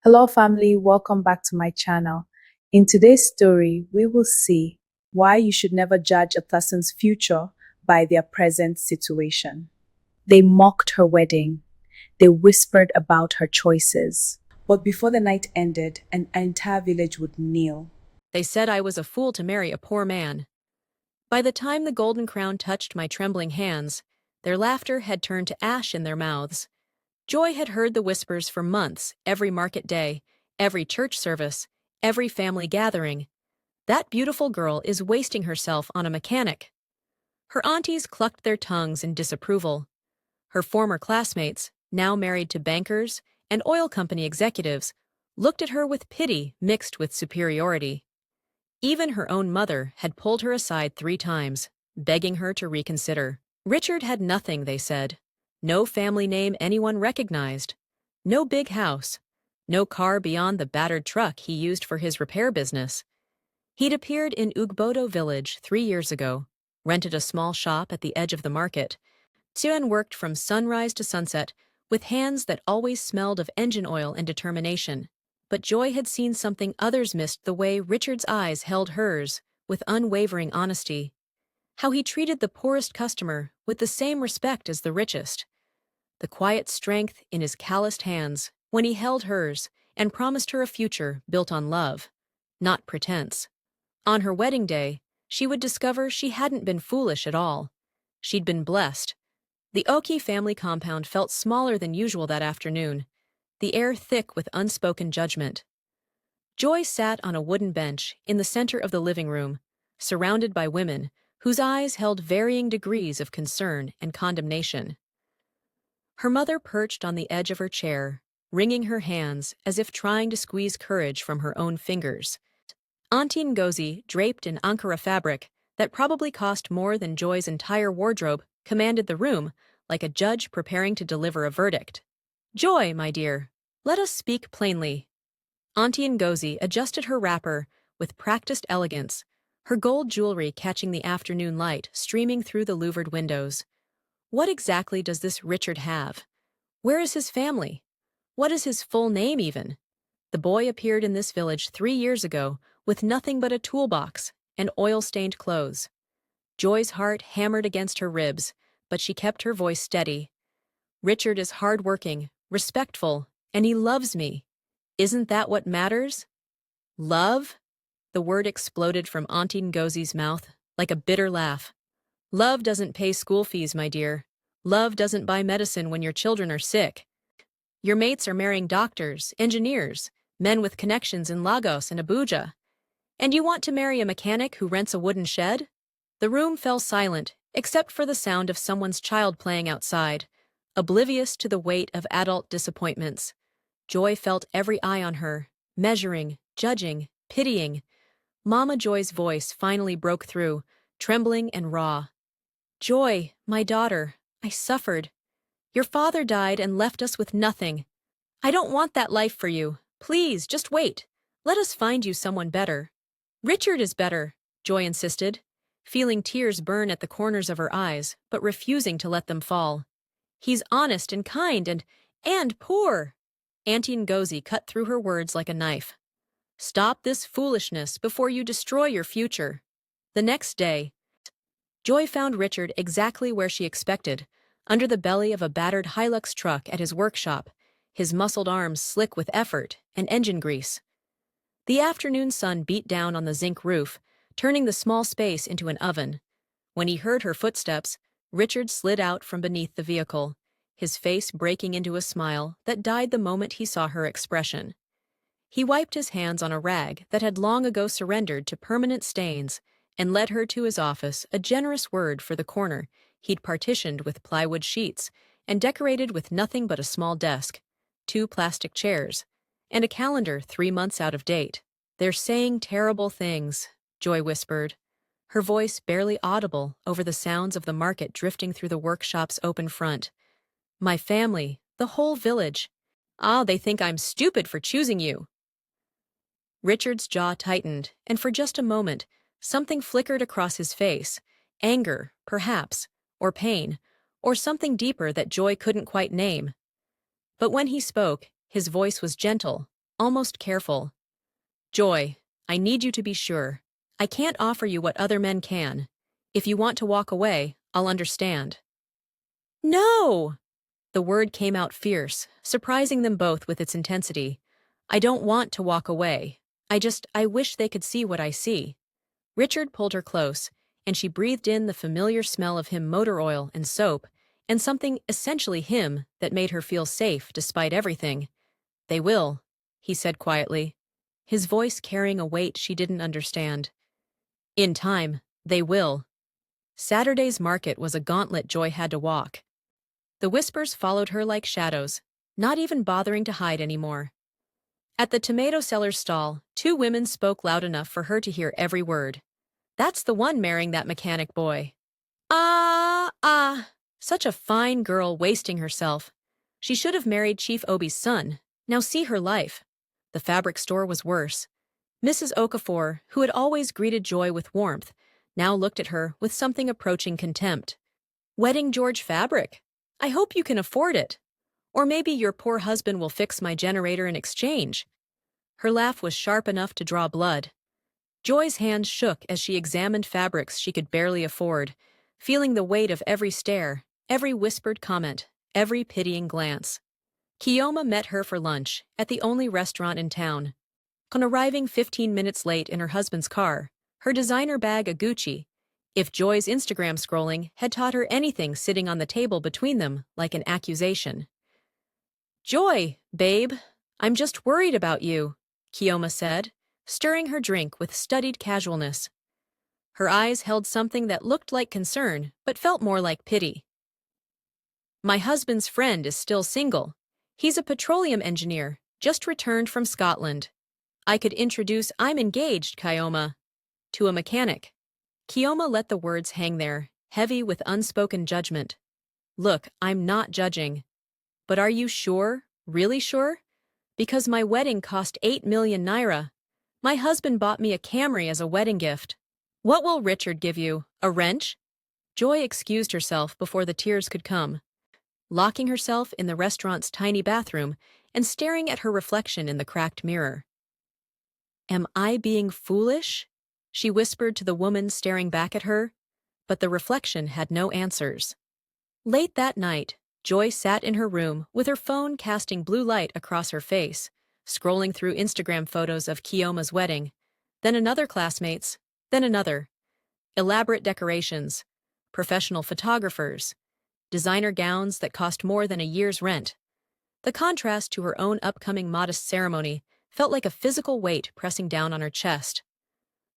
Hello, family. Welcome back to my channel. In today's story, we will see why you should never judge a person's future by their present situation. They mocked her wedding. They whispered about her choices. But before the night ended, an entire village would kneel. They said I was a fool to marry a poor man. By the time the golden crown touched my trembling hands, their laughter had turned to ash in their mouths. Joy had heard the whispers for months, every market day, every church service, every family gathering. That beautiful girl is wasting herself on a mechanic. Her aunties clucked their tongues in disapproval. Her former classmates, now married to bankers and oil company executives, looked at her with pity mixed with superiority. Even her own mother had pulled her aside 3 times, begging her to reconsider. Richard had nothing, they said. No family name anyone recognized. No big house. No car beyond the battered truck he used for his repair business. He'd appeared in Ugbodo village 3 years ago, rented a small shop at the edge of the market. Tuen worked from sunrise to sunset, with hands that always smelled of engine oil and determination. But Joy had seen something others missed: the way Richard's eyes held hers, with unwavering honesty. How he treated the poorest customer with the same respect as the richest. The quiet strength in his calloused hands when he held hers and promised her a future built on love, not pretense. On her wedding day, she would discover she hadn't been foolish at all. She'd been blessed. The Oki family compound felt smaller than usual that afternoon, the air thick with unspoken judgment. Joy sat on a wooden bench in the center of the living room, surrounded by women whose eyes held varying degrees of concern and condemnation. Her mother perched on the edge of her chair, wringing her hands as if trying to squeeze courage from her own fingers. Auntie Ngozi, draped in Ankara fabric that probably cost more than Joy's entire wardrobe, commanded the room like a judge preparing to deliver a verdict. "Joy, my dear, let us speak plainly." Auntie Ngozi adjusted her wrapper with practiced elegance, her gold jewelry catching the afternoon light streaming through the louvered windows. "What exactly does this Richard have? Where is his family? What is his full name even? The boy appeared in this village 3 years ago with nothing but a toolbox and oil-stained clothes." Joy's heart hammered against her ribs, but she kept her voice steady. "Richard is hard-working, respectful, and he loves me. Isn't that what matters?" "Love?" The word exploded from Auntie Ngozi's mouth like a bitter laugh. "Love doesn't pay school fees, my dear. Love doesn't buy medicine when your children are sick. Your mates are marrying doctors, engineers, men with connections in Lagos and Abuja. And you want to marry a mechanic who rents a wooden shed?" The room fell silent, except for the sound of someone's child playing outside, oblivious to the weight of adult disappointments. Joy felt every eye on her, measuring, judging, pitying. Mama Joy's voice finally broke through, trembling and raw. "Joy, my daughter, I suffered. Your father died and left us with nothing. I don't want that life for you. Please, just wait. Let us find you someone better." "Richard is better," Joy insisted, feeling tears burn at the corners of her eyes, but refusing to let them fall. "He's honest and kind and poor." Auntie Ngozi cut through her words like a knife. "Stop this foolishness before you destroy your future." The next day, Joy found Richard exactly where she expected, under the belly of a battered Hilux truck at his workshop, his muscled arms slick with effort and engine grease. The afternoon sun beat down on the zinc roof, turning the small space into an oven. When he heard her footsteps, Richard slid out from beneath the vehicle, his face breaking into a smile that died the moment he saw her expression. He wiped his hands on a rag that had long ago surrendered to permanent stains and led her to his office, a generous word for the corner he'd partitioned with plywood sheets and decorated with nothing but a small desk, 2 plastic chairs, and a calendar 3 months out of date. "They're saying terrible things," Joy whispered, her voice barely audible over the sounds of the market drifting through the workshop's open front. "My family, the whole village. Ah, they think I'm stupid for choosing you." Richard's jaw tightened, and for just a moment, something flickered across his face. Anger, perhaps, or pain, or something deeper that Joy couldn't quite name. But when he spoke, his voice was gentle, almost careful. Joy, I need you to be sure. I can't offer you what other men can. If you want to walk away, I'll understand. No! The word came out fierce, surprising them both with its intensity. I don't want to walk away. I wish they could see what I see. Richard pulled her close, and she breathed in the familiar smell of him motor oil and soap, and something essentially him that made her feel safe despite everything. They will, he said quietly, his voice carrying a weight she didn't understand. In time, they will. Saturday's market was a gauntlet Joy had to walk. The whispers followed her like shadows, not even bothering to hide anymore. At the tomato seller's stall, two women spoke loud enough for her to hear every word. That's the one marrying that mechanic boy. Such a fine girl wasting herself. She should have married Chief Obi's son. Now see her life. The fabric store was worse. Mrs. Okafor, who had always greeted Joy with warmth, now looked at her with something approaching contempt. Wedding George fabric? I hope you can afford it. Or maybe your poor husband will fix my generator in exchange. Her laugh was sharp enough to draw blood. Joy's hands shook as she examined fabrics she could barely afford, feeling the weight of every stare, every whispered comment, every pitying glance. Kioma met her for lunch at the only restaurant in town. On arriving 15 minutes late in her husband's car, her designer bag a Gucci, if Joy's Instagram scrolling had taught her anything, sitting on the table between them like an accusation. Joy, babe, I'm just worried about you, Kioma said, stirring her drink with studied casualness. Her eyes held something that looked like concern, but felt more like pity. My husband's friend is still single. He's a petroleum engineer, just returned from Scotland. I could introduce I'm engaged, Kioma, to a mechanic. Kioma let the words hang there, heavy with unspoken judgment. Look, I'm not judging. But are you sure? Really sure? Because my wedding cost 8 million naira. My husband bought me a Camry as a wedding gift. What will Richard give you? A wrench? Joy excused herself before the tears could come, locking herself in the restaurant's tiny bathroom and staring at her reflection in the cracked mirror. Am I being foolish? She whispered to the woman staring back at her, but the reflection had no answers. Late that night, Joy sat in her room with her phone casting blue light across her face, scrolling through Instagram photos of Kioma's wedding, then another classmate's, then another. Elaborate decorations, professional photographers, designer gowns that cost more than a year's rent. The contrast to her own upcoming modest ceremony felt like a physical weight pressing down on her chest.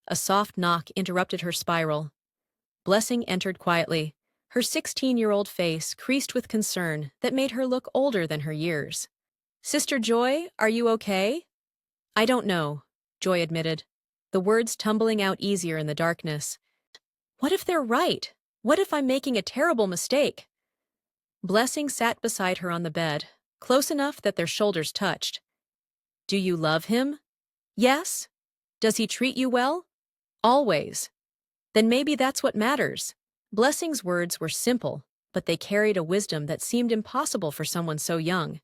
A soft knock interrupted her spiral. Blessing entered quietly, her 16-year-old face creased with concern that made her look older than her years. Sister Joy, are you okay? I don't know, Joy admitted, the words tumbling out easier in the darkness. What if they're right? What if I'm making a terrible mistake? Blessing sat beside her on the bed, close enough that their shoulders touched. Do you love him? Yes? Does he treat you well? Always. Then maybe that's what matters. Blessing's words were simple, but they carried a wisdom that seemed impossible for someone so young.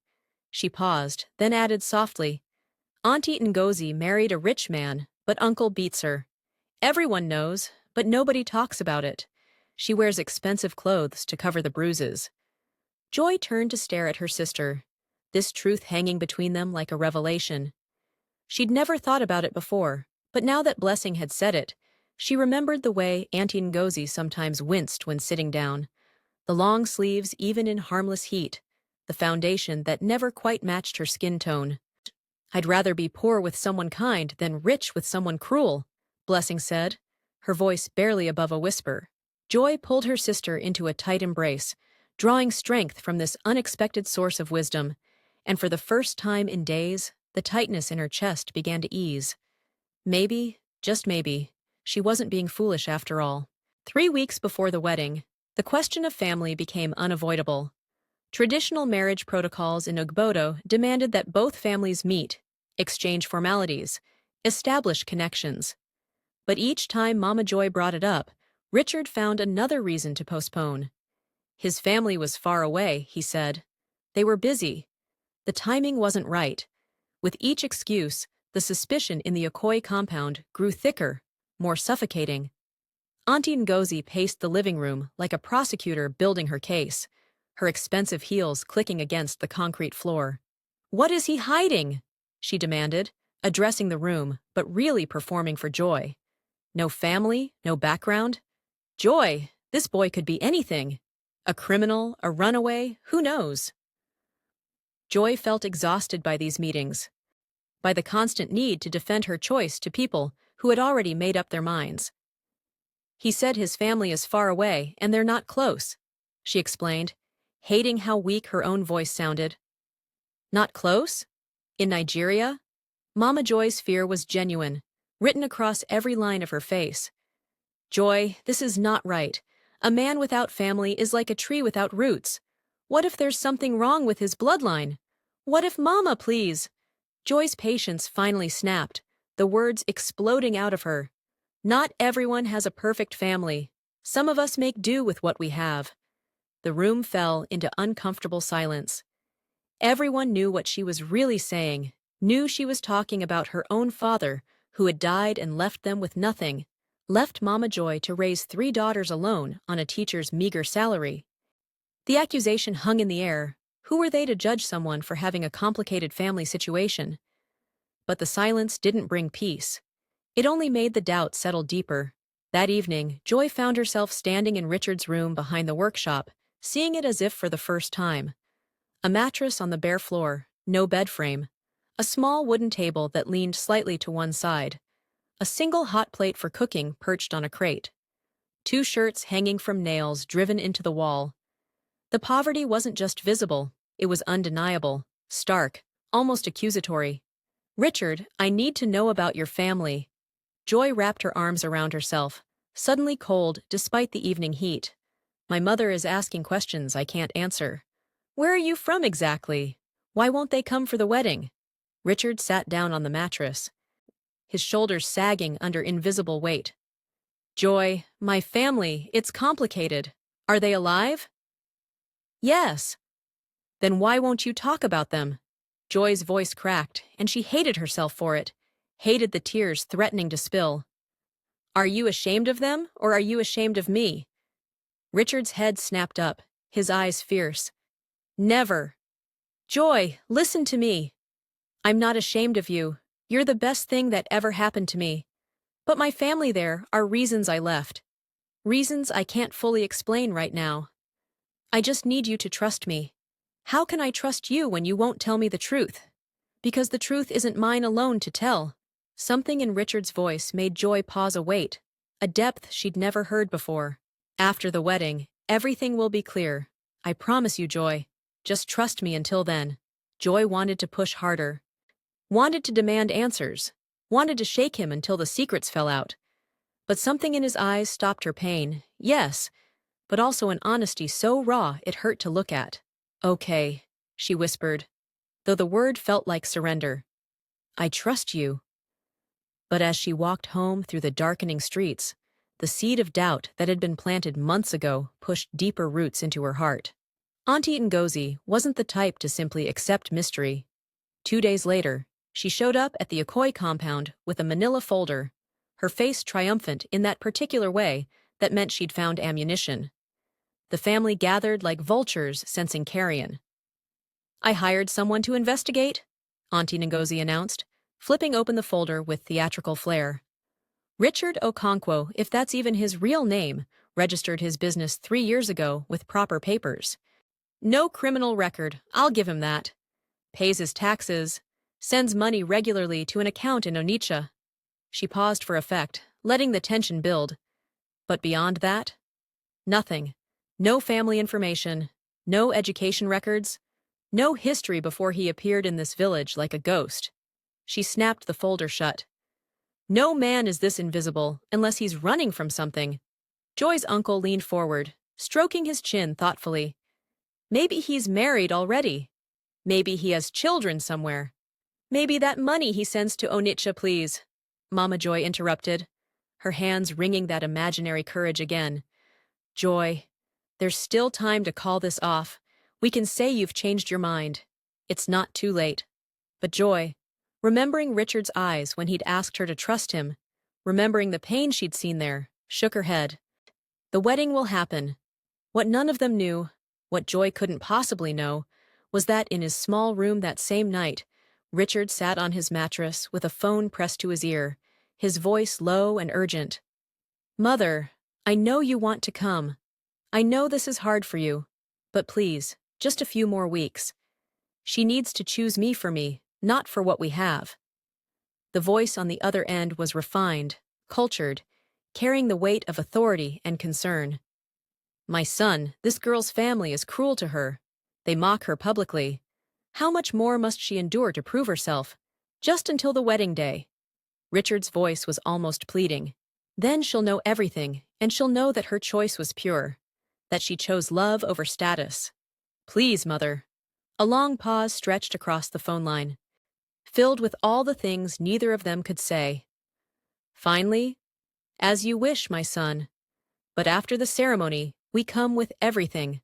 She paused, then added softly, Auntie Ngozi married a rich man, but Uncle beats her. Everyone knows, but nobody talks about it. She wears expensive clothes to cover the bruises. Joy turned to stare at her sister, this truth hanging between them like a revelation. She'd never thought about it before, but now that Blessing had said it, she remembered the way Auntie Ngozi sometimes winced when sitting down, the long sleeves even in harmless heat, the foundation that never quite matched her skin tone. I'd rather be poor with someone kind than rich with someone cruel, Blessing said, her voice barely above a whisper. Joy pulled her sister into a tight embrace, drawing strength from this unexpected source of wisdom, and for the first time in days, the tightness in her chest began to ease. Maybe, just maybe, she wasn't being foolish after all. 3 weeks before the wedding, the question of family became unavoidable. Traditional marriage protocols in Ugbodo demanded that both families meet, exchange formalities, establish connections. But each time Mama Joy brought it up, Richard found another reason to postpone. His family was far away, he said. They were busy. The timing wasn't right. With each excuse, the suspicion in the Okoye compound grew thicker, more suffocating. Auntie Ngozi paced the living room like a prosecutor building her case, her expensive heels clicking against the concrete floor. "What is he hiding?" she demanded, addressing the room, but really performing for Joy. No family, no background. Joy, this boy could be anything. A criminal, a runaway, who knows? Joy felt exhausted by these meetings, by the constant need to defend her choice to people who had already made up their minds. "He said his family is far away and they're not close," she explained, hating how weak her own voice sounded. Not close? In Nigeria? Mama Joy's fear was genuine, written across every line of her face. "Joy, this is not right. A man without family is like a tree without roots. What if there's something wrong with his bloodline? What if Mama, please?" Joy's patience finally snapped, the words exploding out of her. "Not everyone has a perfect family. Some of us make do with what we have." The room fell into uncomfortable silence. Everyone knew what she was really saying, knew she was talking about her own father, who had died and left them with nothing, left Mama Joy to raise 3 daughters alone on a teacher's meager salary. The accusation hung in the air. Who were they to judge someone for having a complicated family situation? But the silence didn't bring peace. It only made the doubt settle deeper. That evening, Joy found herself standing in Richard's room behind the workshop, seeing it as if for the first time. A mattress on the bare floor, no bed frame. A small wooden table that leaned slightly to one side. A single hot plate for cooking perched on a crate. 2 shirts hanging from nails driven into the wall. The poverty wasn't just visible, it was undeniable, stark, almost accusatory. "Richard, I need to know about your family." Joy wrapped her arms around herself, suddenly cold despite the evening heat. "My mother is asking questions I can't answer." "Where are you from exactly? Why won't they come for the wedding?" Richard sat down on the mattress, his shoulders sagging under invisible weight. "Joy, my family, it's complicated. Are they alive?" "Yes." "Then why won't you talk about them?" Joy's voice cracked, and she hated herself for it, hated the tears threatening to spill. "Are you ashamed of them, or are you ashamed of me?" Richard's head snapped up, his eyes fierce. "Never." "Joy, listen to me. I'm not ashamed of you. You're the best thing that ever happened to me. But my family there are reasons I left. Reasons I can't fully explain right now. I just need you to trust me. How can I trust you when you won't tell me the truth? Because the truth isn't mine alone to tell." Something in Richard's voice made Joy pause, a depth she'd never heard before. "After the wedding, everything will be clear. I promise you, Joy. Just trust me until then." Joy wanted to push harder. Wanted to demand answers. Wanted to shake him until the secrets fell out. But something in his eyes stopped her pain, yes, but also an honesty so raw it hurt to look at. "Okay," she whispered, though the word felt like surrender. "I trust you." But as she walked home through the darkening streets, the seed of doubt that had been planted months ago pushed deeper roots into her heart. Auntie Ngozi wasn't the type to simply accept mystery. 2 days later, she showed up at the Okoye compound with a manila folder, her face triumphant in that particular way that meant she'd found ammunition. The family gathered like vultures sensing carrion. "I hired someone to investigate," Auntie Ngozi announced, flipping open the folder with theatrical flair. "Richard Okonkwo, if that's even his real name, registered his business 3 years ago with proper papers. No criminal record, I'll give him that. Pays his taxes, sends money regularly to an account in Onitsha." She paused for effect, letting the tension build. But beyond that? Nothing. No family information, no education records, no history before he appeared in this village like a ghost. She snapped the folder shut. "No man is this invisible unless he's running from something." Joy's uncle leaned forward, stroking his chin thoughtfully. "Maybe he's married already. Maybe he has children somewhere. Maybe that money he sends to Onitsha, please." Mama Joy interrupted, her hands wringing that imaginary courage again. "Joy, there's still time to call this off. We can say you've changed your mind. It's not too late." "But Joy, Remembering Richard's eyes when he'd asked her to trust him, remembering the pain she'd seen there, shook her head. The wedding will happen. What none of them knew, what Joy couldn't possibly know, was that in his small room that same night, Richard sat on his mattress with a phone pressed to his ear, his voice low and urgent. "Mother, I know you want to come. I know this is hard for you. But please, just a few more weeks. She needs to choose me for me, not for what we have." The voice on the other end was refined, cultured, carrying the weight of authority and concern. "My son, this girl's family is cruel to her. They mock her publicly. How much more must she endure to prove herself? Just until the wedding day." Richard's voice was almost pleading. "Then she'll know everything, and she'll know that her choice was pure, that she chose love over status. Please, Mother." A long pause stretched across the phone line, filled with all the things neither of them could say. Finally, "As you wish, my son. But after the ceremony, we come with everything,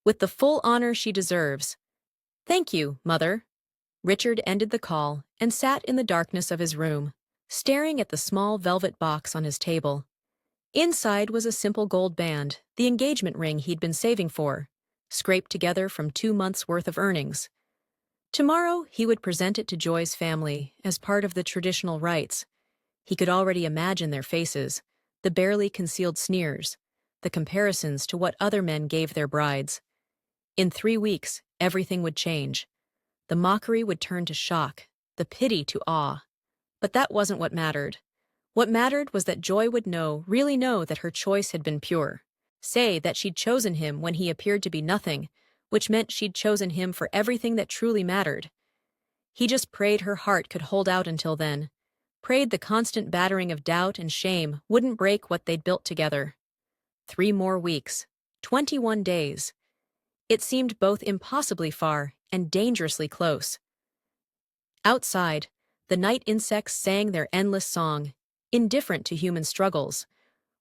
with the full honor she deserves. Thank you, Mother." Richard ended the call and sat in the darkness of his room, staring at the small velvet box on his table. Inside was a simple gold band, the engagement ring he'd been saving for, scraped together from 2 months' worth of earnings. Tomorrow he would present it to Joy's family as part of the traditional rites. He could already imagine their faces, the barely concealed sneers, the comparisons to what other men gave their brides. In 3 weeks, everything would change. The mockery would turn to shock, the pity to awe. But that wasn't what mattered. What mattered was that Joy would really know that her choice had been pure. Say that she'd chosen him when he appeared to be nothing, which meant she'd chosen him for everything that truly mattered. He just prayed her heart could hold out until then, prayed the constant battering of doubt and shame wouldn't break what they'd built together. 3 more weeks, 21 days. It seemed both impossibly far and dangerously close. Outside, the night insects sang their endless song, indifferent to human struggles,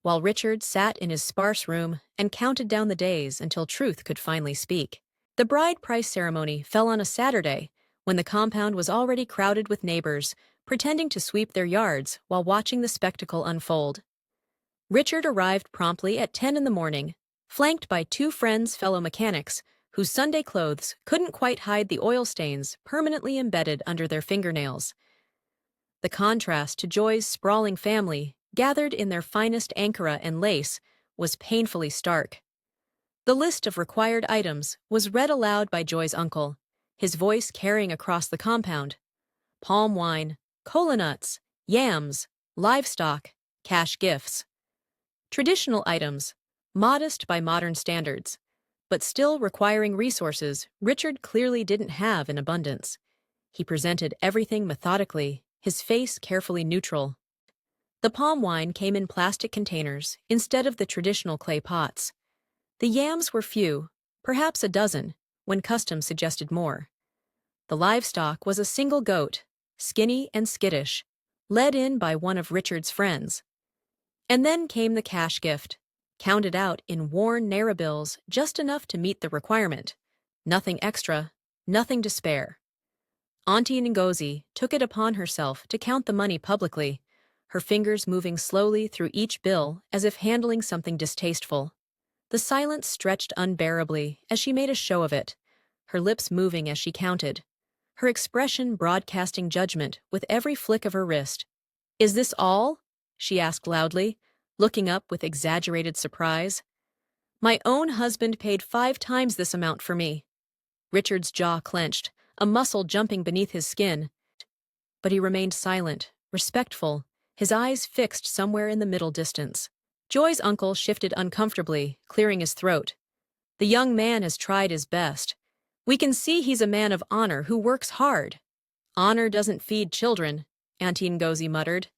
while Richard sat in his sparse room and counted down the days until truth could finally speak. The bride price ceremony fell on a Saturday, when the compound was already crowded with neighbors, pretending to sweep their yards while watching the spectacle unfold. Richard arrived promptly at 10 in the morning, flanked by 2 friends, fellow mechanics, whose Sunday clothes couldn't quite hide the oil stains permanently embedded under their fingernails. The contrast to Joy's sprawling family, gathered in their finest ankara and lace, was painfully stark. The list of required items was read aloud by Joy's uncle, his voice carrying across the compound. Palm wine, cola nuts, yams, livestock, cash gifts. Traditional items, modest by modern standards, but still requiring resources Richard clearly didn't have in abundance. He presented everything methodically, his face carefully neutral. The palm wine came in plastic containers instead of the traditional clay pots. The yams were few, perhaps a dozen, when custom suggested more. The livestock was a single goat, skinny and skittish, led in by one of Richard's friends. And then came the cash gift, counted out in worn Naira bills just enough to meet the requirement. Nothing extra, nothing to spare. Auntie Ngozi took it upon herself to count the money publicly, her fingers moving slowly through each bill as if handling something distasteful. The silence stretched unbearably as she made a show of it, her lips moving as she counted, her expression broadcasting judgment with every flick of her wrist. "Is this all?" she asked loudly, looking up with exaggerated surprise. "My own husband paid 5 times this amount for me." Richard's jaw clenched, a muscle jumping beneath his skin. But he remained silent, respectful, his eyes fixed somewhere in the middle distance. Joy's uncle shifted uncomfortably, clearing his throat. "The young man has tried his best. We can see he's a man of honor who works hard." "Honor doesn't feed children," Auntie Ngozi muttered,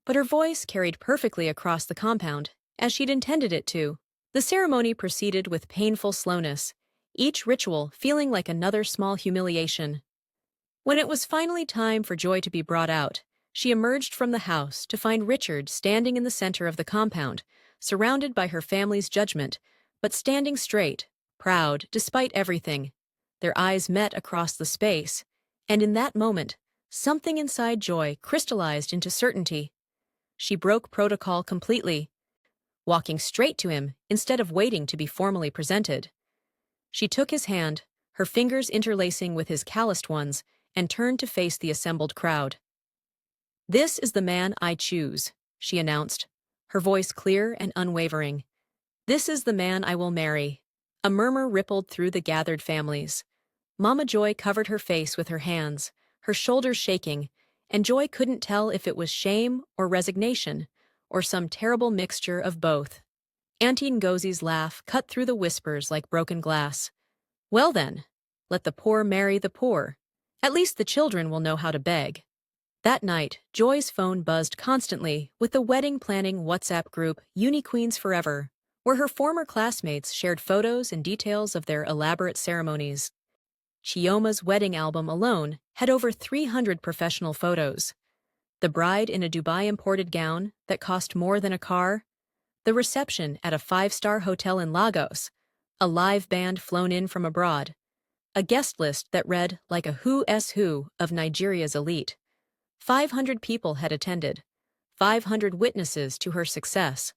but her voice carried perfectly across the compound, as she'd intended it to. The ceremony proceeded with painful slowness, each ritual feeling like another small humiliation. When it was finally time for Joy to be brought out, she emerged from the house to find Richard standing in the center of the compound, surrounded by her family's judgment, but standing straight, proud, despite everything. Their eyes met across the space, and in that moment, Something inside Joy crystallized into certainty. She broke protocol completely, walking straight to him instead of waiting to be formally presented. She took his hand, her fingers interlacing with his calloused ones, and turned to face the assembled crowd. "This is the man I choose," she announced, her voice clear and unwavering. "This is the man I will marry." A murmur rippled through the gathered families. Mama Joy covered her face with her hands, her shoulders shaking, and Joy couldn't tell if it was shame or resignation, or some terrible mixture of both. Auntie Ngozie's laugh cut through the whispers like broken glass. "Well then, let the poor marry the poor. At least the children will know how to beg." That night, Joy's phone buzzed constantly with the wedding planning WhatsApp group Uni Queens Forever, where her former classmates shared photos and details of their elaborate ceremonies. Chioma's wedding album alone had over 300 professional photos. The bride in a Dubai-imported gown that cost more than a car, the reception at a five-star hotel in Lagos, a live band flown in from abroad, a guest list that read like a who's who of Nigeria's elite. 500 people had attended, 500 witnesses to her success.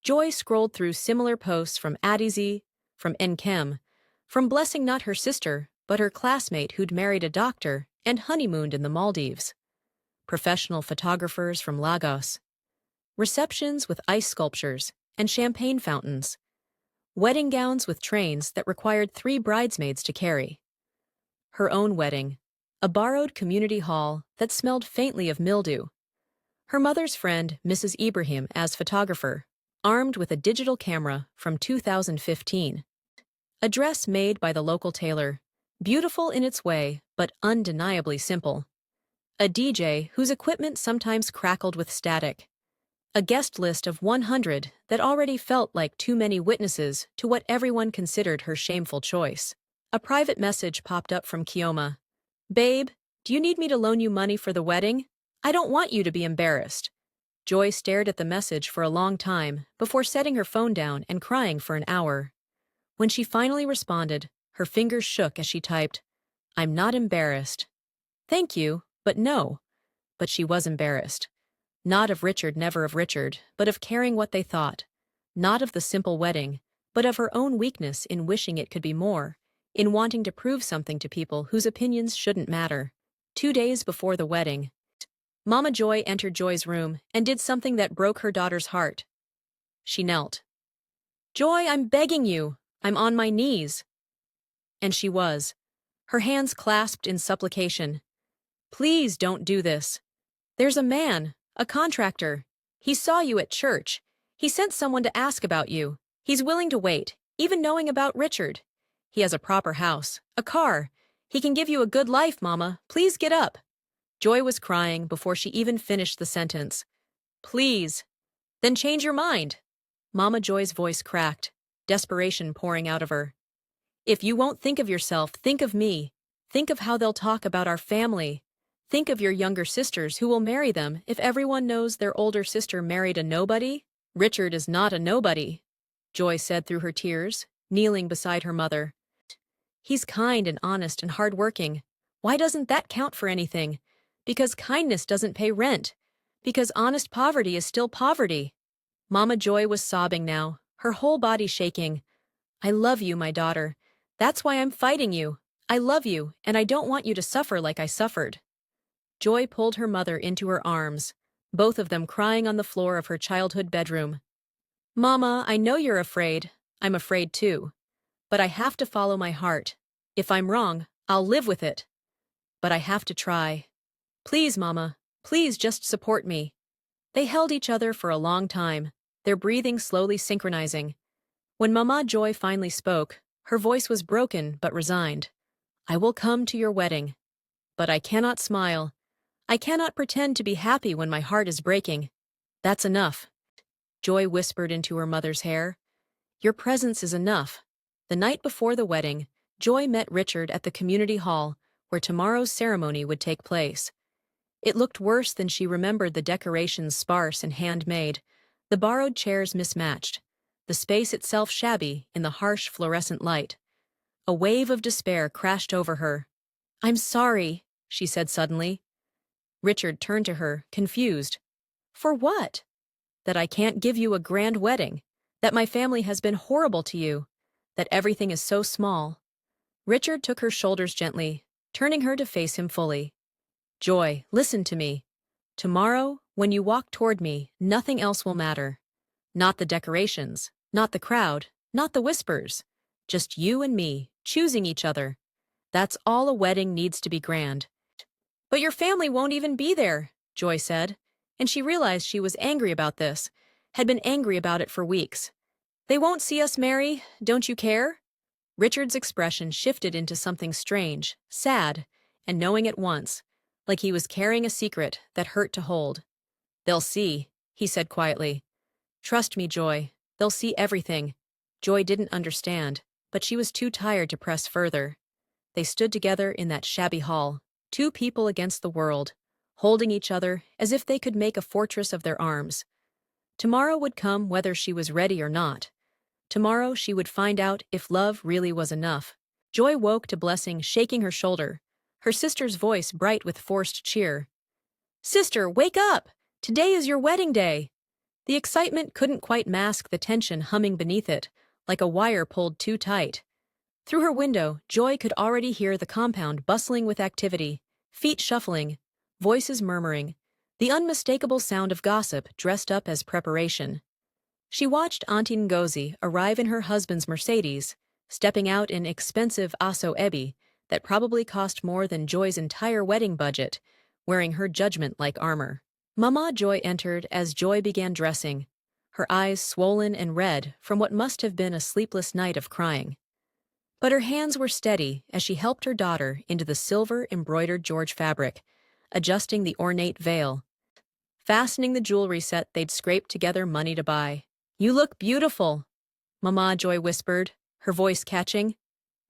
Joy scrolled through similar posts from Adizi, from Nkem, from blessing not her sister, but her classmate who'd married a doctor and honeymooned in the Maldives. Professional photographers from Lagos. Receptions with ice sculptures and champagne fountains. Wedding gowns with trains that required 3 bridesmaids to carry. Her own wedding, a borrowed community hall that smelled faintly of mildew. Her mother's friend, Mrs. Ibrahim, as photographer, armed with a digital camera from 2015. A dress made by the local tailor, beautiful in its way, but undeniably simple. A DJ whose equipment sometimes crackled with static. A guest list of 100 that already felt like too many witnesses to what everyone considered her shameful choice. A private message popped up from Chioma. "Babe, do you need me to loan you money for the wedding? I don't want you to be embarrassed." Joy stared at the message for a long time before setting her phone down and crying for an hour. When she finally responded, her fingers shook as she typed, "I'm not embarrassed. Thank you, but no." But she was embarrassed. Not of Richard, never of Richard, but of caring what they thought. Not of the simple wedding, but of her own weakness in wishing it could be more, in wanting to prove something to people whose opinions shouldn't matter. 2 days before the wedding, Mama Joy entered Joy's room and did something that broke her daughter's heart. She knelt. "Joy, I'm begging you. I'm on my knees." And she was, her hands clasped in supplication. "Please don't do this. There's a man, a contractor. He saw you at church. He sent someone to ask about you. He's willing to wait, even knowing about Richard. He has a proper house, a car. He can give you a good life, Mama. Please get up." Joy was crying before she even finished the sentence. "Please." "Then change your mind." Mama Joy's voice cracked, desperation pouring out of her. "If you won't think of yourself, think of me. Think of how they'll talk about our family. Think of your younger sisters who will marry them if everyone knows their older sister married a nobody." "Richard is not a nobody," Joy said through her tears, kneeling beside her mother. "He's kind and honest and hardworking. Why doesn't that count for anything? Because kindness doesn't pay rent. Because honest poverty is still poverty." Mama Joy was sobbing now, her whole body shaking. "I love you, my daughter. That's why I'm fighting you. I love you, and I don't want you to suffer like I suffered." Joy pulled her mother into her arms, both of them crying on the floor of her childhood bedroom. "Mama, I know you're afraid. I'm afraid too. But I have to follow my heart. If I'm wrong, I'll live with it. But I have to try. Please, Mama, please just support me." They held each other for a long time, their breathing slowly synchronizing. When Mama Joy finally spoke, her voice was broken but resigned. "I will come to your wedding. But I cannot smile. I cannot pretend to be happy when my heart is breaking. That's enough." Joy whispered into her mother's hair. "Your presence is enough." The night before the wedding, Joy met Richard at the community hall, where tomorrow's ceremony would take place. It looked worse than she remembered, the decorations sparse and handmade, the borrowed chairs mismatched, the space itself shabby in the harsh fluorescent light. A wave of despair crashed over her. "I'm sorry," she said suddenly. Richard turned to her, confused. For what? That I can't give you a grand wedding. That my family has been horrible to you. That everything is so small. Richard took her shoulders gently, turning her to face him fully. Joy, listen to me. Tomorrow, when you walk toward me, nothing else will matter. Not the decorations, not the crowd, not the whispers. Just you and me, choosing each other. That's all a wedding needs to be grand. But your family won't even be there, Joy said, and she realized she was angry about this, had been angry about it for weeks. They won't see us marry, don't you care? Richard's expression shifted into something strange, sad, and knowing at once, like he was carrying a secret that hurt to hold. They'll see, he said quietly. Trust me, Joy, they'll see everything. Joy didn't understand, but she was too tired to press further. They stood together in that shabby hall, two people against the world, holding each other as if they could make a fortress of their arms. Tomorrow would come whether she was ready or not. Tomorrow she would find out if love really was enough. Joy woke to Blessing shaking her shoulder, her sister's voice bright with forced cheer. Sister, wake up! Today is your wedding day! The excitement couldn't quite mask the tension humming beneath it, like a wire pulled too tight. Through her window, Joy could already hear the compound bustling with activity, feet shuffling, voices murmuring, the unmistakable sound of gossip dressed up as preparation. She watched Auntie Ngozi arrive in her husband's Mercedes, stepping out in expensive Aso Ebi that probably cost more than Joy's entire wedding budget, wearing her judgment like armor. Mama Joy entered as Joy began dressing, her eyes swollen and red from what must have been a sleepless night of crying. But her hands were steady as she helped her daughter into the silver-embroidered George fabric, adjusting the ornate veil, fastening the jewelry set they'd scraped together money to buy. You look beautiful, Mama Joy whispered, her voice catching.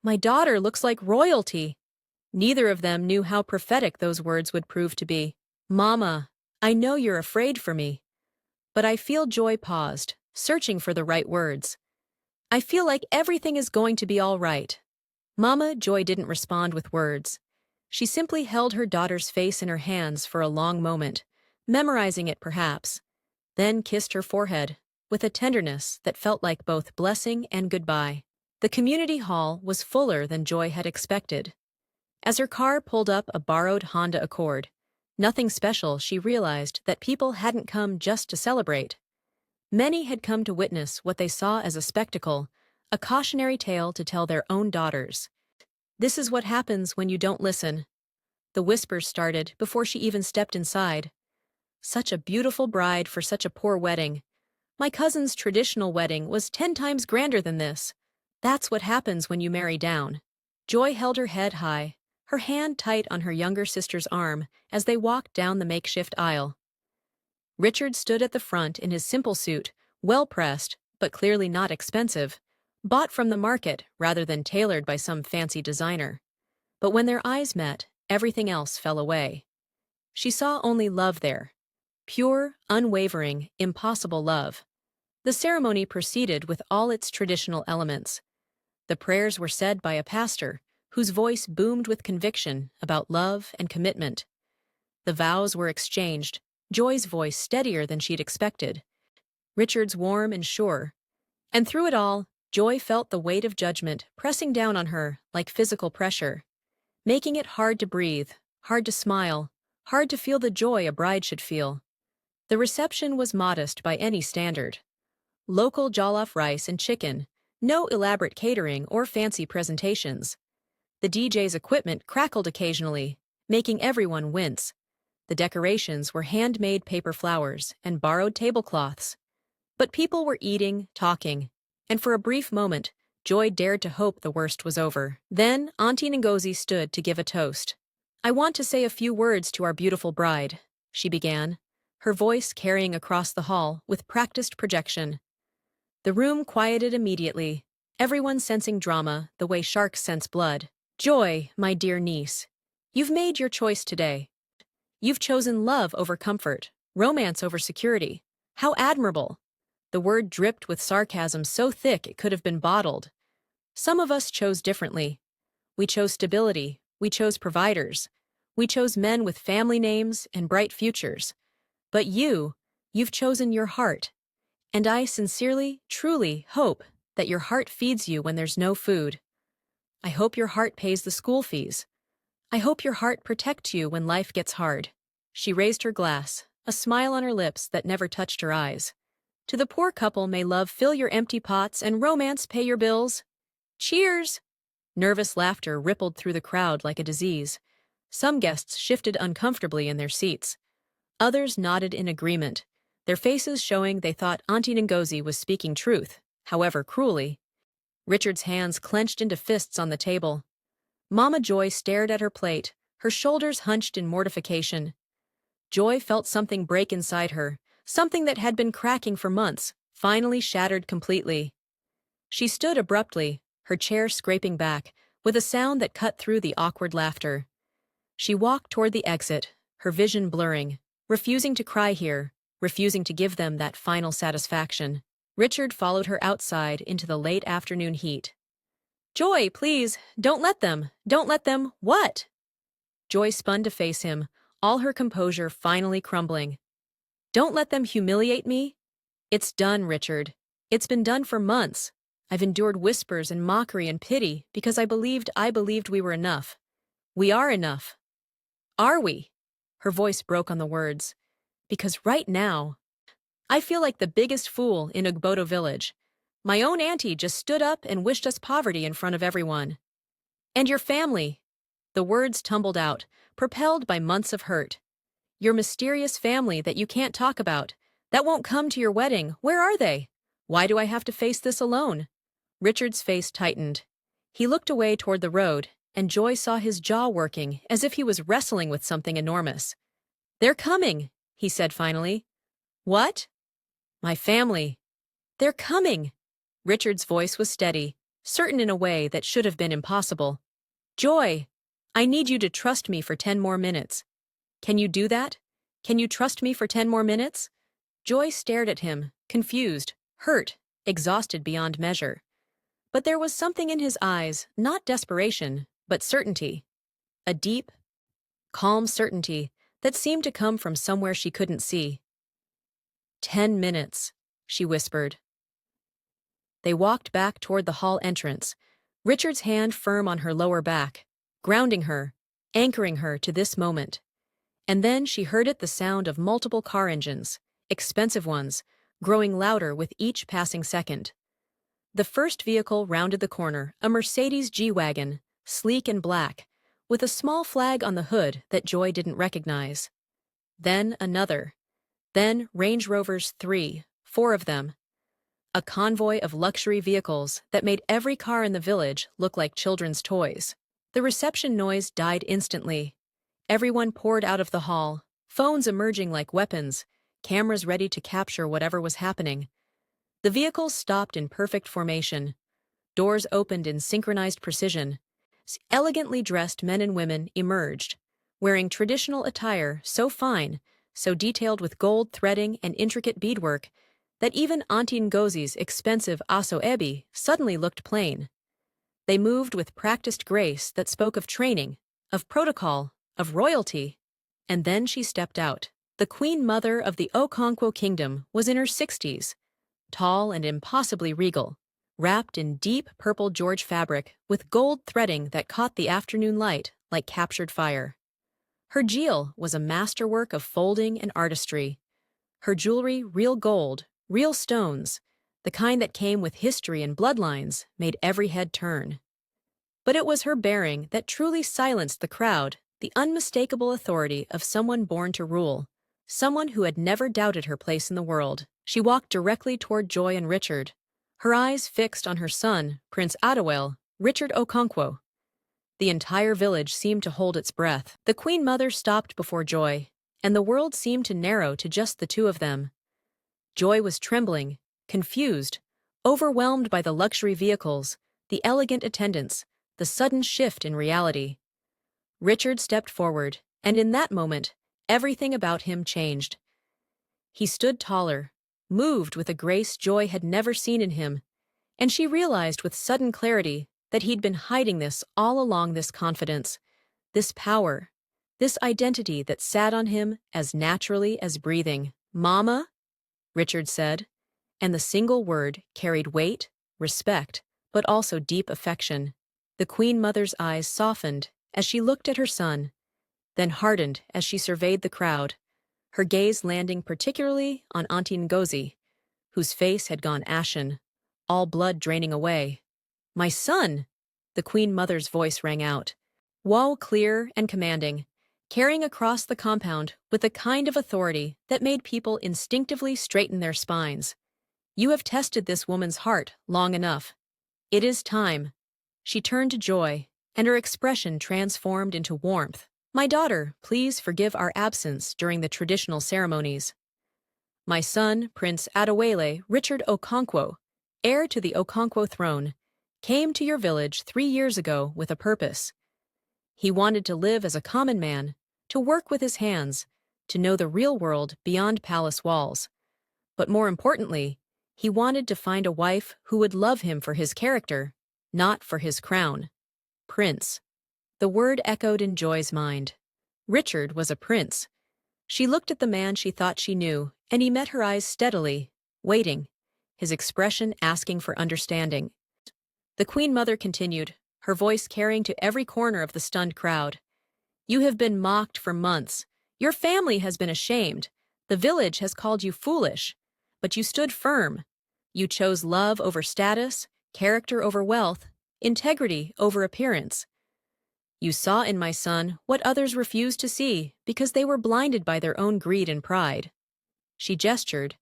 My daughter looks like royalty. Neither of them knew how prophetic those words would prove to be. Mama, I know you're afraid for me. But I feel Joy paused, searching for the right words. I feel like everything is going to be all right. Mama Joy didn't respond with words. She simply held her daughter's face in her hands for a long moment, memorizing it perhaps, then kissed her forehead, with a tenderness that felt like both blessing and goodbye. The community hall was fuller than Joy had expected. As her car pulled up a borrowed Honda Accord, nothing special, she realized that people hadn't come just to celebrate. Many had come to witness what they saw as a spectacle, a cautionary tale to tell their own daughters. This is what happens when you don't listen. The whispers started before she even stepped inside. Such a beautiful bride for such a poor wedding. My cousin's traditional wedding was 10 times grander than this. That's what happens when you marry down. Joy held her head high, her hand tight on her younger sister's arm as they walked down the makeshift aisle. Richard stood at the front in his simple suit, well-pressed, but clearly not expensive, bought from the market rather than tailored by some fancy designer. But when their eyes met, everything else fell away. She saw only love there. Pure, unwavering, impossible love. The ceremony proceeded with all its traditional elements. The prayers were said by a pastor, whose voice boomed with conviction about love and commitment. The vows were exchanged, Joy's voice steadier than she'd expected, Richard's warm and sure. And through it all, Joy felt the weight of judgment pressing down on her like physical pressure, making it hard to breathe, hard to smile, hard to feel the joy a bride should feel. The reception was modest by any standard. Local jollof rice and chicken, no elaborate catering or fancy presentations. The DJ's equipment crackled occasionally, making everyone wince. The decorations were handmade paper flowers and borrowed tablecloths. But people were eating, talking, and for a brief moment, Joy dared to hope the worst was over. Then Auntie Ngozi stood to give a toast. I want to say a few words to our beautiful bride, she began, her voice carrying across the hall with practiced projection. The room quieted immediately, everyone sensing drama the way sharks sense blood. Joy, my dear niece, you've made your choice today. You've chosen love over comfort, romance over security. How admirable! The word dripped with sarcasm so thick it could have been bottled. Some of us chose differently. We chose stability, we chose providers. We chose men with family names and bright futures. But you've chosen your heart. And I sincerely, truly hope that your heart feeds you when there's no food. I hope your heart pays the school fees. I hope your heart protects you when life gets hard. She raised her glass, a smile on her lips that never touched her eyes. To the poor couple, may love fill your empty pots and romance pay your bills. Cheers! Nervous laughter rippled through the crowd like a disease. Some guests shifted uncomfortably in their seats. Others nodded in agreement, their faces showing they thought Auntie Ngozi was speaking truth, however cruelly. Richard's hands clenched into fists on the table. Mama Joy stared at her plate, her shoulders hunched in mortification. Joy felt something break inside her, something that had been cracking for months, finally shattered completely. She stood abruptly, her chair scraping back, with a sound that cut through the awkward laughter. She walked toward the exit, her vision blurring, refusing to cry here, refusing to give them that final satisfaction. Richard followed her outside into the late afternoon heat. "Joy, please, don't let them, what?" Joy spun to face him, all her composure finally crumbling. "Don't let them humiliate me? It's done, Richard. It's been done for months. I've endured whispers and mockery and pity because I believed we were enough. We are enough. Are we?" Her voice broke on the words. "Because right now, I feel like the biggest fool in Ugboto village. My own auntie just stood up and wished us poverty in front of everyone. And your family." The words tumbled out, propelled by months of hurt. "Your mysterious family that you can't talk about, that won't come to your wedding, where are they? Why do I have to face this alone?" Richard's face tightened. He looked away toward the road, and Joy saw his jaw working as if he was wrestling with something enormous. "They're coming," he said finally. "What?" "My family. They're coming." Richard's voice was steady, certain in a way that should have been impossible. "Joy, I need you to trust me for 10 more minutes. Can you do that? Can you trust me for 10 more minutes?" Joy stared at him, confused, hurt, exhausted beyond measure. But there was something in his eyes, not desperation, but certainty. A deep, calm certainty that seemed to come from somewhere she couldn't see. 10 minutes, she whispered. They walked back toward the hall entrance, Richard's hand firm on her lower back, grounding her, anchoring her to this moment. And then she heard the sound of multiple car engines, expensive ones, growing louder with each passing second. The first vehicle rounded the corner, a Mercedes G-Wagon, sleek and black, with a small flag on the hood that Joy didn't recognize. Then another. Then Range Rovers 3, 4 of them. A convoy of luxury vehicles that made every car in the village look like children's toys. The reception noise died instantly. Everyone poured out of the hall, phones emerging like weapons, cameras ready to capture whatever was happening. The vehicles stopped in perfect formation. Doors opened in synchronized precision. Elegantly dressed men and women emerged, wearing traditional attire so fine, so detailed with gold threading and intricate beadwork, that even Auntie Ngozi's expensive aso-ebi suddenly looked plain. They moved with practiced grace that spoke of training, of protocol, of royalty. And then she stepped out. The Queen Mother of the Okonkwo Kingdom was in her 60s, tall and impossibly regal, wrapped in deep purple George fabric with gold threading that caught the afternoon light like captured fire. Her jewel was a masterwork of folding and artistry. Her jewelry, real gold, real stones, the kind that came with history and bloodlines, made every head turn. But it was her bearing that truly silenced the crowd, the unmistakable authority of someone born to rule, someone who had never doubted her place in the world. She walked directly toward Joy and Richard, her eyes fixed on her son, Prince Adewale, Richard Okonkwo. The entire village seemed to hold its breath. The Queen Mother stopped before Joy, and the world seemed to narrow to just the two of them. Joy was trembling, confused, overwhelmed by the luxury vehicles, the elegant attendants, the sudden shift in reality. Richard stepped forward, and in that moment, everything about him changed. He stood taller, moved with a grace Joy had never seen in him, and she realized with sudden clarity that he'd been hiding this all along, this confidence, this power, this identity that sat on him as naturally as breathing. "Mama?" Richard said, and the single word carried weight, respect, but also deep affection. The Queen Mother's eyes softened as she looked at her son, then hardened as she surveyed the crowd, her gaze landing particularly on Auntie Ngozi, whose face had gone ashen, all blood draining away. "My son!" The Queen Mother's voice rang out, whoa, clear and commanding, carrying across the compound with the kind of authority that made people instinctively straighten their spines. "You have tested this woman's heart long enough. It is time." She turned to Joy, and her expression transformed into warmth. "My daughter, please forgive our absence during the traditional ceremonies. My son, Prince Adewale Richard Okonkwo, heir to the Okonkwo throne, came to your village 3 years ago with a purpose. He wanted to live as a common man, to work with his hands, to know the real world beyond palace walls. But more importantly, he wanted to find a wife who would love him for his character, not for his crown. Prince." The word echoed in Joy's mind. Richard was a prince. She looked at the man she thought she knew, and he met her eyes steadily, waiting, his expression asking for understanding. The Queen Mother continued, her voice carrying to every corner of the stunned crowd. "You have been mocked for months. Your family has been ashamed. The village has called you foolish. But you stood firm. You chose love over status, character over wealth, integrity over appearance. You saw in my son what others refused to see because they were blinded by their own greed and pride." She gestured,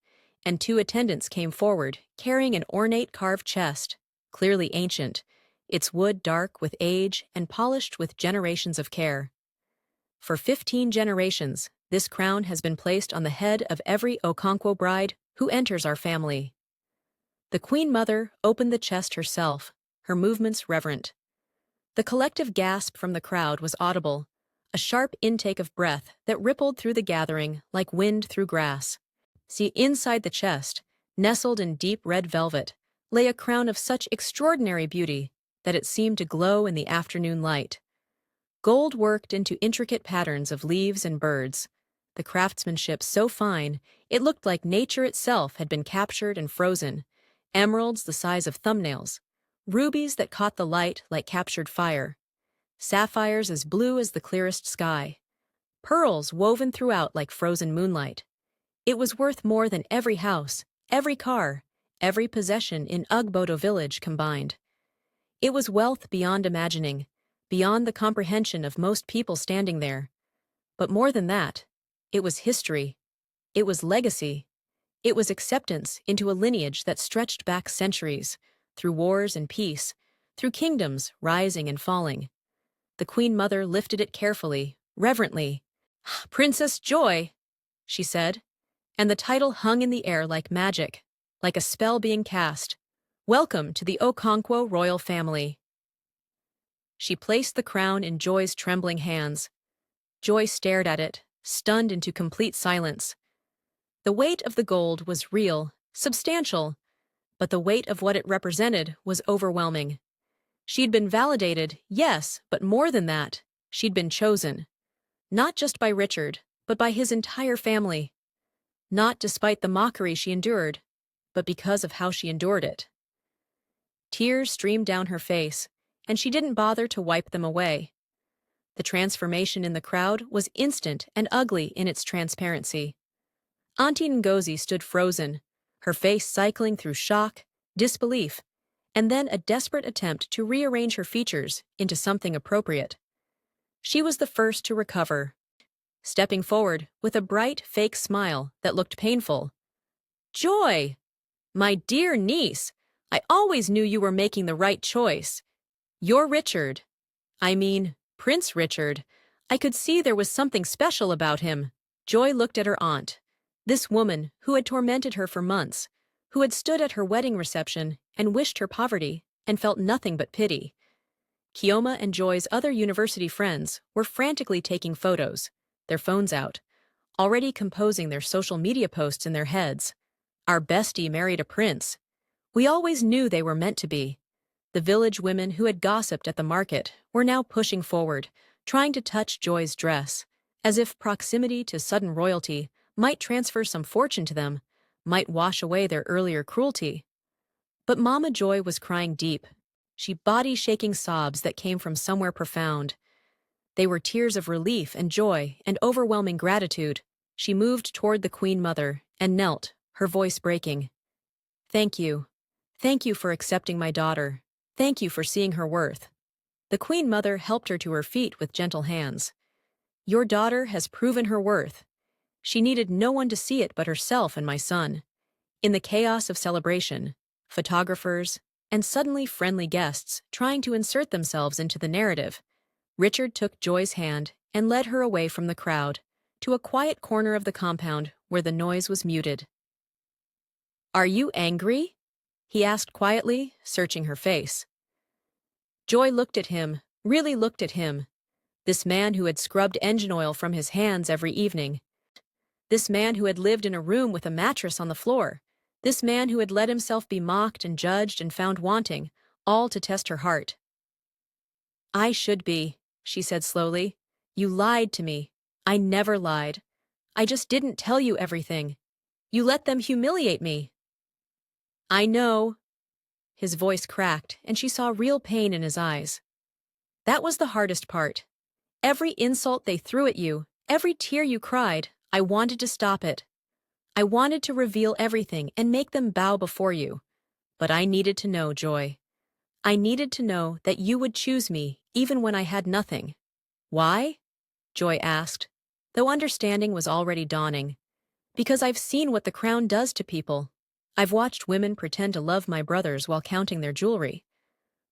and 2 attendants came forward, carrying an ornate carved chest, clearly ancient, its wood dark with age and polished with generations of care. "For 15 generations, this crown has been placed on the head of every Okonkwo bride who enters our family." The Queen Mother opened the chest herself, her movements reverent. The collective gasp from the crowd was audible, a sharp intake of breath that rippled through the gathering like wind through grass. See, inside the chest, nestled in deep red velvet, lay a crown of such extraordinary beauty that it seemed to glow in the afternoon light. Gold worked into intricate patterns of leaves and birds, the craftsmanship so fine it looked like nature itself had been captured and frozen, emeralds the size of thumbnails, rubies that caught the light like captured fire, sapphires as blue as the clearest sky, pearls woven throughout like frozen moonlight. It was worth more than every house, every car, every possession in Ugbodo village combined. It was wealth beyond imagining, beyond the comprehension of most people standing there. But more than that, it was history. It was legacy. It was acceptance into a lineage that stretched back centuries, through wars and peace, through kingdoms rising and falling. The Queen Mother lifted it carefully, reverently. "Princess Joy," she said, and the title hung in the air like magic, like a spell being cast. "Welcome to the Okonkwo royal family." She placed the crown in Joy's trembling hands. Joy stared at it, stunned into complete silence. The weight of the gold was real, substantial, but the weight of what it represented was overwhelming. She'd been validated, yes, but more than that, she'd been chosen. Not just by Richard, but by his entire family. Not despite the mockery she endured, but because of how she endured it. Tears streamed down her face, and she didn't bother to wipe them away. The transformation in the crowd was instant and ugly in its transparency. Auntie Ngozi stood frozen, her face cycling through shock, disbelief, and then a desperate attempt to rearrange her features into something appropriate. She was the first to recover, stepping forward with a bright, fake smile that looked painful. "Joy! My dear niece, I always knew you were making the right choice. You're Richard. I mean, Prince Richard. I could see there was something special about him." Joy looked at her aunt, this woman who had tormented her for months, who had stood at her wedding reception and wished her poverty and felt nothing but pity. Kioma and Joy's other university friends were frantically taking photos, their phones out, already composing their social media posts in their heads. "Our bestie married a prince. We always knew they were meant to be." The village women who had gossiped at the market were now pushing forward, trying to touch Joy's dress, as if proximity to sudden royalty might transfer some fortune to them, might wash away their earlier cruelty. But Mama Joy was crying deep. She body-shaking sobs that came from somewhere profound. They were tears of relief and joy and overwhelming gratitude. She moved toward the Queen Mother and knelt, her voice breaking. "Thank you. Thank you for accepting my daughter. Thank you for seeing her worth." The Queen Mother helped her to her feet with gentle hands. "Your daughter has proven her worth. She needed no one to see it but herself and my son." In the chaos of celebration, photographers, and suddenly friendly guests trying to insert themselves into the narrative, Richard took Joy's hand and led her away from the crowd, to a quiet corner of the compound where the noise was muted. "Are you angry?" he asked quietly, searching her face. Joy looked at him, really looked at him. This man who had scrubbed engine oil from his hands every evening. This man who had lived in a room with a mattress on the floor. This man who had let himself be mocked and judged and found wanting, all to test her heart. "I should be," she said slowly. "You lied to me. I never lied. I just didn't tell you everything. You let them humiliate me." "I know." His voice cracked, and she saw real pain in his eyes. "That was the hardest part. Every insult they threw at you, every tear you cried, I wanted to stop it. I wanted to reveal everything and make them bow before you. But I needed to know, Joy. I needed to know that you would choose me even when I had nothing." "Why?" Joy asked, though understanding was already dawning. "Because I've seen what the crown does to people. I've watched women pretend to love my brothers while counting their jewelry.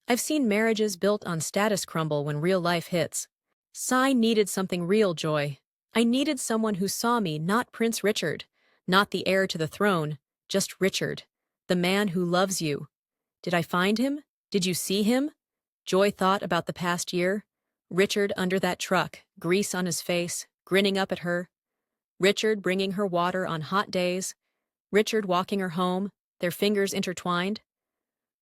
I've seen marriages built on status crumble when real life hits. I needed something real, Joy. I needed someone who saw me not Prince Richard, not the heir to the throne, just Richard, the man who loves you. Did I find him? Did you see him?" Joy thought about the past year. Richard under that truck, grease on his face, grinning up at her. Richard bringing her water on hot days. Richard walking her home, their fingers intertwined.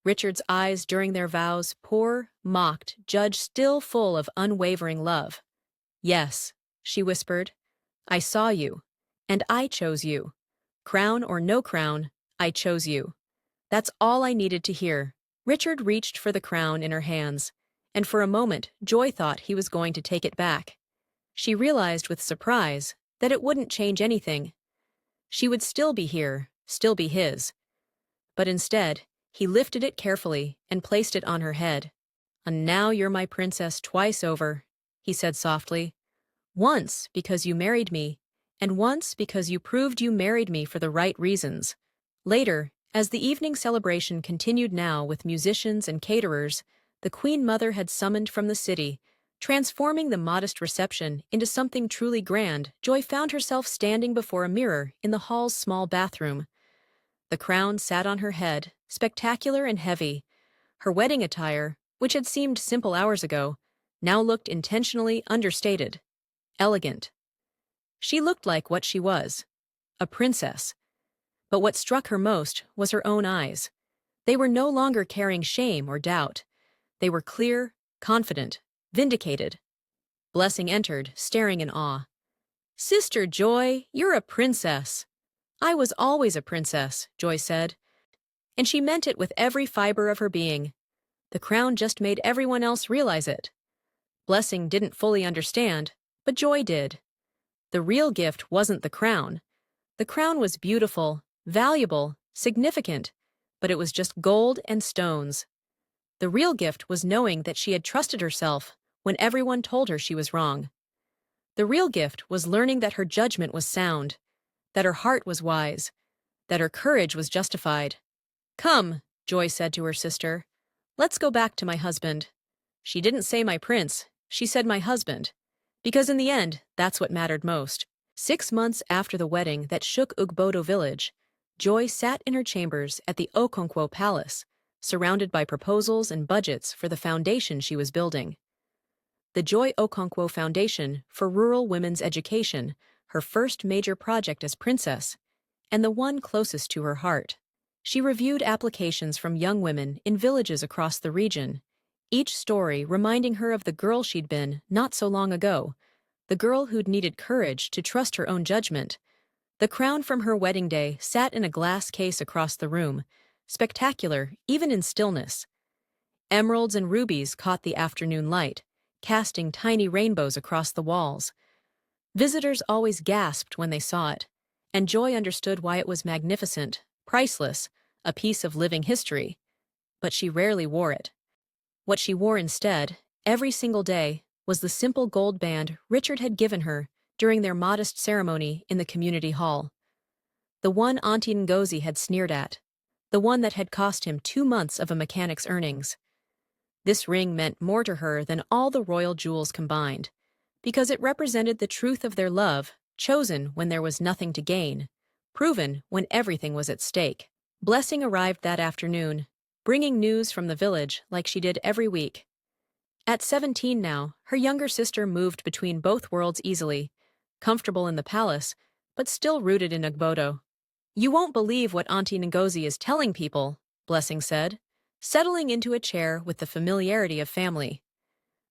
Richard's eyes during their vows, poor, mocked, judged, still full of unwavering love. "Yes," she whispered. "I saw you, and I chose you. Crown or no crown, I chose you." That's all I needed to hear. Richard reached for the crown in her hands, and for a moment Joy thought he was going to take it back. She realized with surprise that it wouldn't change anything. She would still be here, still be his. But instead, he lifted it carefully and placed it on her head. "And now you're my princess twice over," he said softly. "Once because you married me, and once because you proved you married me for the right reasons." Later, as the evening celebration continued now with musicians and caterers, the Queen Mother had summoned from the city, transforming the modest reception into something truly grand. Joy found herself standing before a mirror in the hall's small bathroom. The crown sat on her head, spectacular and heavy. Her wedding attire, which had seemed simple hours ago, now looked intentionally understated, elegant. She looked like what she was, a princess. But what struck her most was her own eyes. They were no longer carrying shame or doubt. They were clear, confident, vindicated. Blessing entered, staring in awe. "Sister Joy, you're a princess." "I was always a princess," Joy said. And she meant it with every fiber of her being. The crown just made everyone else realize it. Blessing didn't fully understand, but Joy did. The real gift wasn't the crown. The crown was beautiful, valuable, significant, but it was just gold and stones. The real gift was knowing that she had trusted herself when everyone told her she was wrong. The real gift was learning that her judgment was sound, that her heart was wise, that her courage was justified. "Come," Joy said to her sister. "Let's go back to my husband." She didn't say my prince, she said my husband. Because in the end, that's what mattered most. 6 months after the wedding that shook Ugbodo village, Joy sat in her chambers at the Okonkwo Palace, surrounded by proposals and budgets for the foundation she was building. The Joy Okonkwo Foundation for Rural Women's Education, her first major project as princess, and the one closest to her heart. She reviewed applications from young women in villages across the region, each story reminding her of the girl she'd been not so long ago, the girl who'd needed courage to trust her own judgment. The crown from her wedding day sat in a glass case across the room, spectacular even in stillness. Emeralds and rubies caught the afternoon light, casting tiny rainbows across the walls. Visitors always gasped when they saw it, and Joy understood why it was magnificent, priceless, a piece of living history. But she rarely wore it. What she wore instead, every single day, was the simple gold band Richard had given her during their modest ceremony in the community hall. The one Auntie Ngozi had sneered at. The one that had cost him 2 months of a mechanic's earnings. This ring meant more to her than all the royal jewels combined, because it represented the truth of their love, chosen when there was nothing to gain, proven when everything was at stake. Blessing arrived that afternoon, bringing news from the village like she did every week. At 17 now, her younger sister moved between both worlds easily, comfortable in the palace, but still rooted in Ugbodo. "You won't believe what Auntie Ngozi is telling people," Blessing said, settling into a chair with the familiarity of family.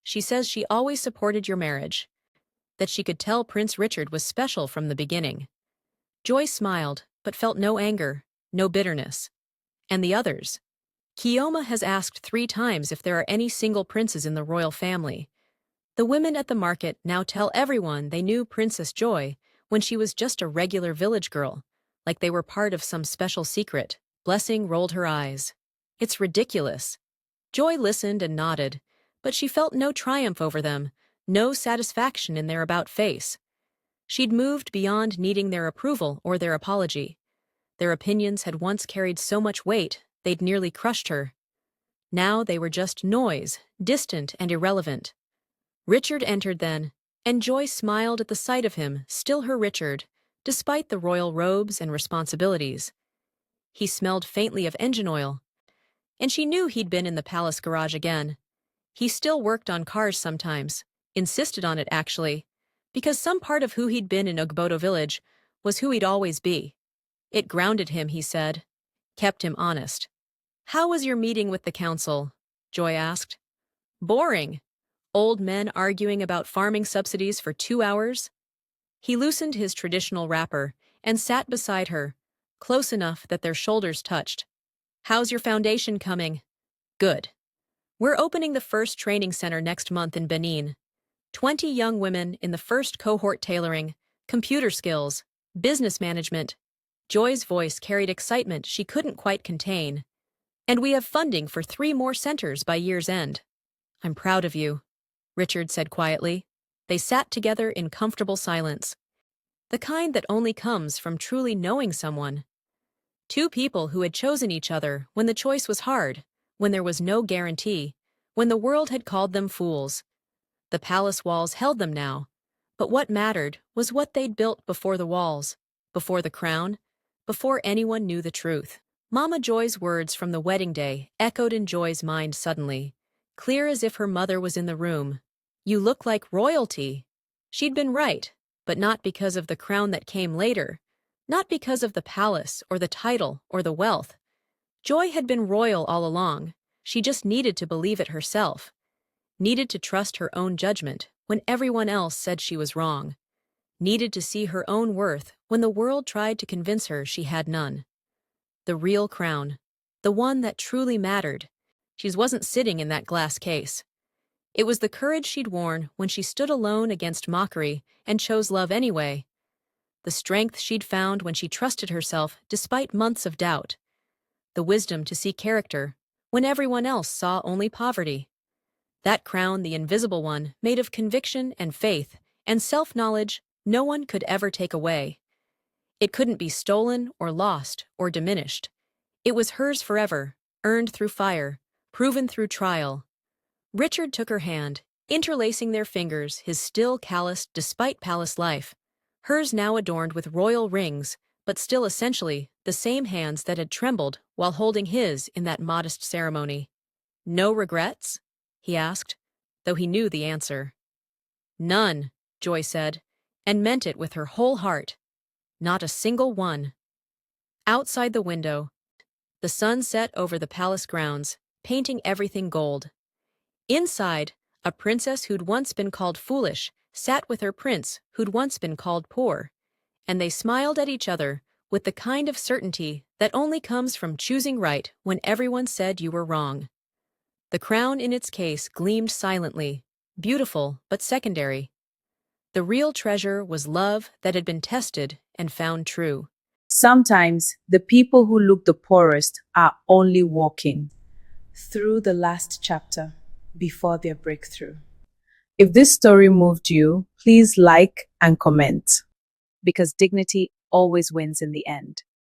"She says she always supported your marriage, that she could tell Prince Richard was special from the beginning." Joy smiled, but felt no anger, no bitterness. And the others? Kioma has asked 3 times if there are any single princes in the royal family. The women at the market now tell everyone they knew Princess Joy when she was just a regular village girl, like they were part of some special secret. Blessing rolled her eyes. "It's ridiculous." Joy listened and nodded, but she felt no triumph over them, no satisfaction in their about-face. She'd moved beyond needing their approval or their apology. Their opinions had once carried so much weight, they'd nearly crushed her. Now they were just noise, distant and irrelevant. Richard entered then, and Joy smiled at the sight of him, still her Richard, despite the royal robes and responsibilities. He smelled faintly of engine oil, and she knew he'd been in the palace garage again. He still worked on cars sometimes, insisted on it actually, because some part of who he'd been in Ugbodo village was who he'd always be. It grounded him, he said, kept him honest. "How was your meeting with the council?" Joy asked. "Boring. Old men arguing about farming subsidies for 2 hours?" He loosened his traditional wrapper and sat beside her, close enough that their shoulders touched. "How's your foundation coming?" "Good. We're opening the first training center next month in Benin. 20 young women in the first cohort tailoring, computer skills, business management." Joy's voice carried excitement she couldn't quite contain. "And we have funding for 3 more centers by year's end." "I'm proud of you," Richard said quietly. They sat together in comfortable silence. The kind that only comes from truly knowing someone. 2 people who had chosen each other when the choice was hard, when there was no guarantee, when the world had called them fools. The palace walls held them now, but what mattered was what they'd built before the walls, before the crown, before anyone knew the truth. Mama Joy's words from the wedding day echoed in Joy's mind suddenly, clear as if her mother was in the room. "You look like royalty." She'd been right, but not because of the crown that came later, not because of the palace or the title or the wealth. Joy had been royal all along. She just needed to believe it herself. Needed to trust her own judgment when everyone else said she was wrong. Needed to see her own worth when the world tried to convince her she had none. The real crown, the one that truly mattered, she wasn't sitting in that glass case. It was the courage she'd worn when she stood alone against mockery and chose love anyway. The strength she'd found when she trusted herself despite months of doubt. The wisdom to see character when everyone else saw only poverty. That crown, the invisible one, made of conviction and faith and self-knowledge no one could ever take away. It couldn't be stolen or lost or diminished. It was hers forever, earned through fire, proven through trial. Richard took her hand, interlacing their fingers, his still calloused despite palace life. Hers now adorned with royal rings, but still essentially the same hands that had trembled while holding his in that modest ceremony. "No regrets?" he asked, though he knew the answer. "None," Joy said, and meant it with her whole heart. Not a single one. Outside the window, the sun set over the palace grounds, painting everything gold. Inside, a princess who'd once been called foolish sat with her prince who'd once been called poor, and they smiled at each other with the kind of certainty that only comes from choosing right when everyone said you were wrong. The crown in its case gleamed silently, beautiful but secondary. The real treasure was love that had been tested and found true. Sometimes the people who look the poorest are only walking through the last chapter before their breakthrough. If this story moved you, please like and comment because dignity always wins in the end.